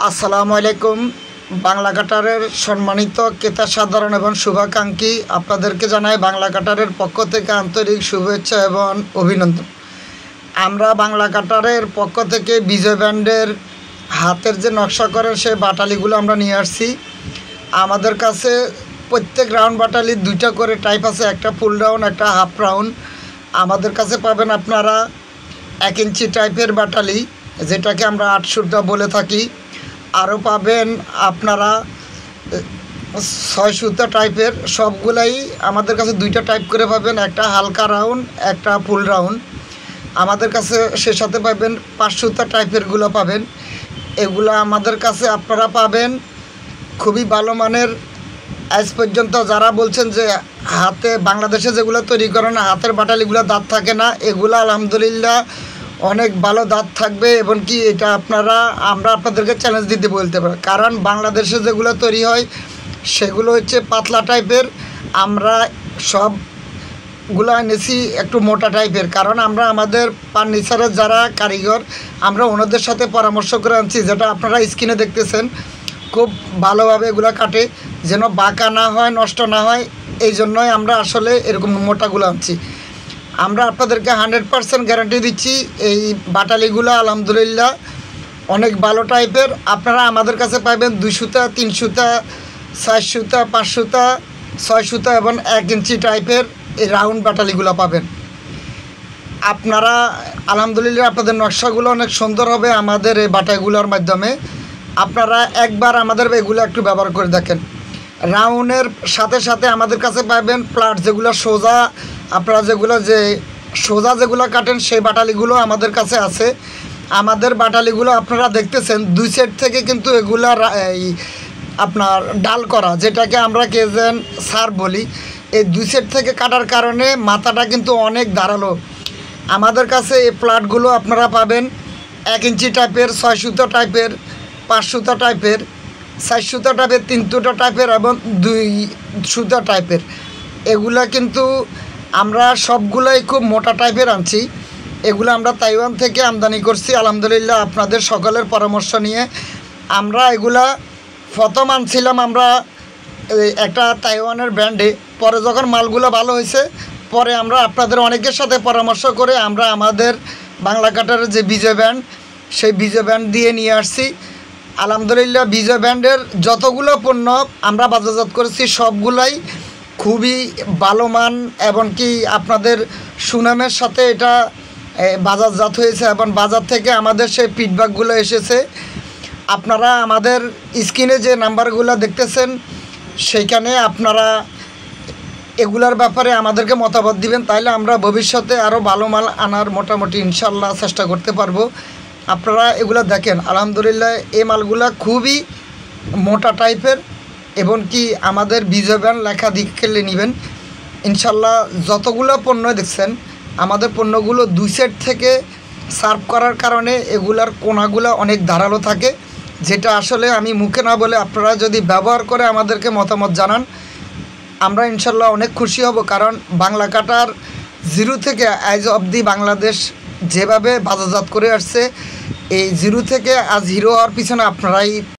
আসসালামু আলাইকুম। বাংলা কাটারের সম্মানিত ক্রেতা সাধারণ এবং শুভাকাঙ্ক্ষী আপনাদেরকে জানাই বাংলা কাটারের পক্ষ থেকে আন্তরিক শুভেচ্ছা এবং অভিনন্দন। আমরা বাংলা কাটারের পক্ষ থেকে বিজয় ব্যান্ডের হাতের যে নকশা করেন সেই বাটালিগুলো আমরা নিয়ে আসছি। আমাদের কাছে প্রত্যেক রাউন্ড বাটালির দুইটা করে টাইপ আছে, একটা ফুল রাউন্ড, একটা হাফ রাউন্ড। আমাদের কাছে পাবেন আপনারা 1 ইঞ্চি টাইপের বাটালি, যেটাকে আমরা 8 সুতা বলে থাকি। আরও পাবেন আপনারা 6 সুতা টাইপের। সবগুলাই আমাদের কাছে দুইটা টাইপ করে পাবেন, একটা হালকা রাউন্ড, একটা ফুল রাউন্ড। আমাদের কাছে সে সাথে পাবেন 5 সুতা টাইপেরগুলো পাবেন। এগুলো আমাদের কাছে আপনারা পাবেন খুবই ভালো মানের। আজ পর্যন্ত যারা বলছেন যে হাতে বাংলাদেশে যেগুলো তৈরি করেন হাতের বাটালিগুলো দাঁত থাকে না, এগুলো আলহামদুলিল্লাহ অনেক ভালো দাঁত থাকবে। এবং কি এটা আমরা আপনাদেরকে চ্যালেঞ্জ দিতে বলতে পারি, কারণ বাংলাদেশে যেগুলো তৈরি হয় সেগুলো হচ্ছে পাতলা টাইপের। আমরা সবগুলো এনেছি একটু মোটা টাইপের, কারণ আমরা আমাদের ফার্নিচারের যারা কারিগর আমরা ওনাদের সাথে পরামর্শ করে আনছি, যেটা আপনারা স্ক্রিনে দেখতেছেন। খুব ভালোভাবে এগুলো কাটে, যেন বাঁকা না হয়, নষ্ট না হয়। এই জন্যই আমরা আসলে এরকম মোটাগুলো আনছি। আমরা আপনাদেরকে 100% গ্যারান্টি দিচ্ছি এই বাটালিগুলো আলহামদুলিল্লাহ অনেক ভালো টাইপের। আপনারা আমাদের কাছে পাবেন 2 সুতা, 3 সুতা, 4 সুতা, 5 সুতা, 6 সুতা এবং 1 ইঞ্চি টাইপের এই রাউন্ড বাটালিগুলো পাবেন। আপনারা আলহামদুলিল্লাহ আপনাদের নকশাগুলো অনেক সুন্দর হবে আমাদের এই বাটাইগুলোর মাধ্যমে। আপনারা একবার আমাদের এগুলো একটু ব্যবহার করে দেখেন। রাউন্ডের সাথে সাথে আমাদের কাছে পাবেন প্লাট, যেগুলো সোজা, আপনারা যেগুলো যেগুলো কাটেন সেই বাটালিগুলো আমাদের কাছে আছে। আমাদের বাটালিগুলো আপনারা দেখতেছেন 2 সেট থেকে কিন্তু এগুলা আপনার ডাল করা, যেটাকে আমরা কেজেন সার বলি। এই 2 সেট থেকে কাটার কারণে মাথাটা কিন্তু অনেক ধারালো। আমাদের কাছে এই প্লাটগুলো আপনারা পাবেন 1 ইঞ্চি টাইপের, 6 সুতা টাইপের, 5 সুতা টাইপের, 4 সুতা টাইপের, 3 সুতা টাইপের এবং 2 সুতা টাইপের। এগুলা কিন্তু আমরা সবগুলাই খুব মোটা টাইপের আনছি। এগুলো আমরা তাইওয়ান থেকে আমদানি করছি আলহামদুলিল্লাহ আপনাদের সকলের পরামর্শ নিয়ে। আমরা এগুলা প্রথম আনছিলাম আমরা একটা তাইওয়ানের ব্র্যান্ডে, পরে যখন মালগুলো ভালো হয়েছে পরে আমরা আপনাদের অনেকের সাথে পরামর্শ করে আমরা আমাদের বাংলা কাটারের যে বিজয় ব্র্যান্ড সেই বিজয় ব্র্যান্ড দিয়ে নিয়ে আসছি। আলহামদুলিল্লাহ বিজয় ব্র্যান্ডের যতগুলো পণ্য আমরা বাজারজাত করেছি সবগুলাই খুবই ভালো মান, এবং কি আপনাদের সুনামের সাথে এটা বাজারজাত হয়েছে এবং বাজার থেকে আমাদের সেই ফিডব্যাকগুলো এসেছে। আপনারা আমাদের স্ক্রিনে যে নাম্বারগুলো দেখতেছেন সেইখানে আপনারা এগুলার ব্যাপারে আমাদেরকে মতামত দিবেন, তাইলে আমরা ভবিষ্যতে আরও ভালো মাল আনার মোটামুটি ইনশাল্লাহ চেষ্টা করতে পারবো। আপনারা এগুলো দেখেন আলহামদুলিল্লাহ এই মালগুলা খুবই মোটা টাইপের, এবং কি আমাদের বিজয় ব্র্যান্ড লেখা দেখলে নেবেন ইনশাল্লাহ। যতগুলো পণ্য দেখছেন আমাদের পণ্যগুলো 2 সেট থেকে সার্ভ করার কারণে এগুলার কোনাগুলো অনেক ধারালো থাকে, যেটা আসলে আমি মুখে না বলে আপনারা যদি ব্যবহার করে আমাদেরকে মতামত জানান আমরা ইনশাল্লাহ অনেক খুশি হব। কারণ বাংলা কাটার 0 থেকে আজ অবধি বাংলাদেশ যেভাবে বাজারজাত করে আসছে, এই 0 থেকে আজ হিরো হওয়ার পিছনে আপনারাই